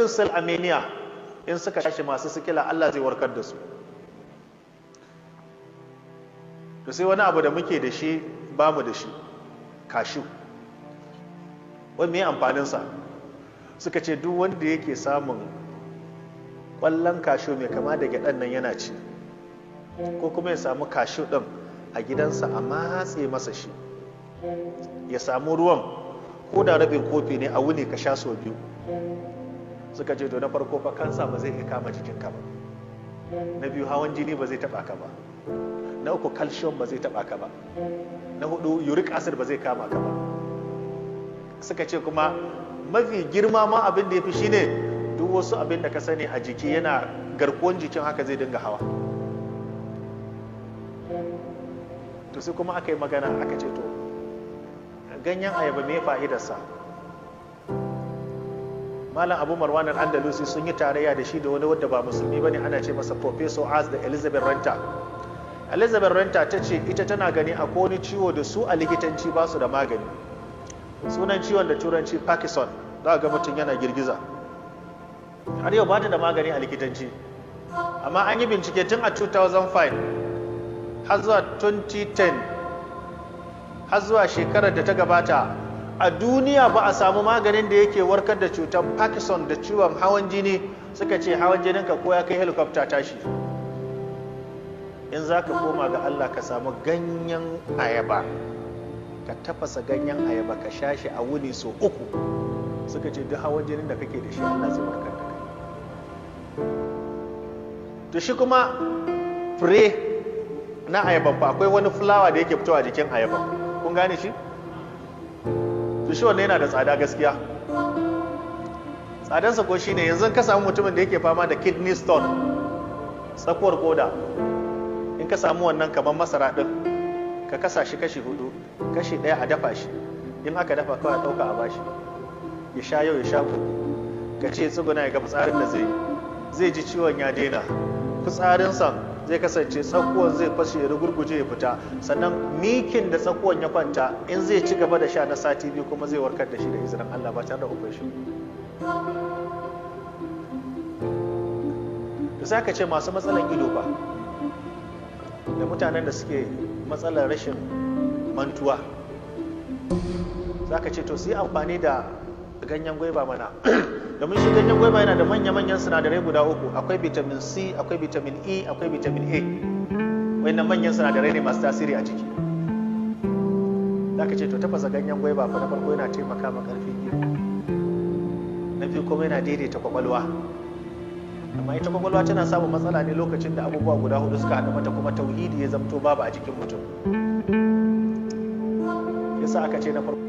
cell anemia in suka tashi masu sikila Allah zai warkar da su. To sai wani abu da muke da shi ba mu da shi, kashu. Wani mai amfaninsa suka ce duk wanda yake samun ƙwallon kashu mai kama da gyaɗan nan yana ci, ko kuma ya samu kashu ɗin a gidansa a matse masa shi, ya samu ruwan ko da rabin kofi ne a wuni ka sha sau 2. Suka ce to na farko fa kansa ba zai iya kama jikinka ba, na biyu hawan jini ba zai taba ka ba, na uku calcium ba zai taba ka ba, na 4 uric acid ba zai kama ka ba. Suka ce kuma mafi girma ma abin da ya fi shine duk wasu abin da ka sani a jiki yana garkuwan jikin haka zai dinga hawa. To sai kuma aka yi magana aka ce to ganyen ayaba me fa'idarsa? Malam Abu Marwan al-Andalusi sun yi tarayya da shi da wani wadda ba musulmi bane, ana ce masa Professor Az da Elizabeth Renta. Elizabeth Renta ta ce ita tana gani akwai wani ciwo da su a likitanci ba su da magani. Sunan ciwon da turanci Parkinson, za ga mutum yana girgiza. Har yau ba ta da magani a likitanci. Amma an yi bincike tun a 2005 har zuwa 2010 har zuwa shekarar da ta gabata a duniya ba a samu maganin da yake warkar da cutar Parkinson da ciwon hawan jini. Suka ce hawan jininka ko ya kai helicopter tashi. In za ka koma ga Allah ka samu ganyen ayaba, ka tafasa ganyen ayaba ka sha shi a wuni sau 3. Suka ce duk hawan jinin da kake da shi Allah zai warkar da kai. To shi kuma fure na ayaban fa akwai wani fulawa da yake fitowa jikin ayaban, kun gane shi? To shi wannan yana da tsada gaskiya. Tsadansa ko shine yanzu ka samu mutumin da yake fama da kidney stone, tsakuwar koda, in ka samu wannan kamar masara din, ka kasa shi kashi 4, kashi 1 a dafa shi, in aka dafa kawai dauka a bashi ya sha yau ya sha gobe, ka ce tsuguna ya ga fitsarin da zai ji ciwon ya daina. Fitsarinsa zai kasance tsakuwan zai fashe ya rugurguje ya fita, sannan mikin da tsakuwan ya kwanta in zai ci gaba da sha na sati 2 kuma zai warkar da shi da izinin Allah ba tare da operation. Da za ka ce masu matsalan ido ba, da mutanen da suke matsalar rashin mantuwa, za ka ce to su yi amfani da ganyen gwaiba mana. Domin shi ganyen gwaiba yana da manya-manyan sinadarai guda 3, akwai vitamin C, akwai vitamin E, akwai vitamin A. Wannan manyan sinadarai ne masu tasiri a jiki. Za ka ce to tafasa ganyen gwaiba fa na farko yana taimaka ma karfin ido, na biyu kuma yana daidaita kwakwalwa. Amma ita kwakwalwa tana samun matsala ne lokacin da abubuwa guda 4 suka haɗu mata kuma tauhidi ya zamto babu a jikin mutum. Yasa aka ce na farko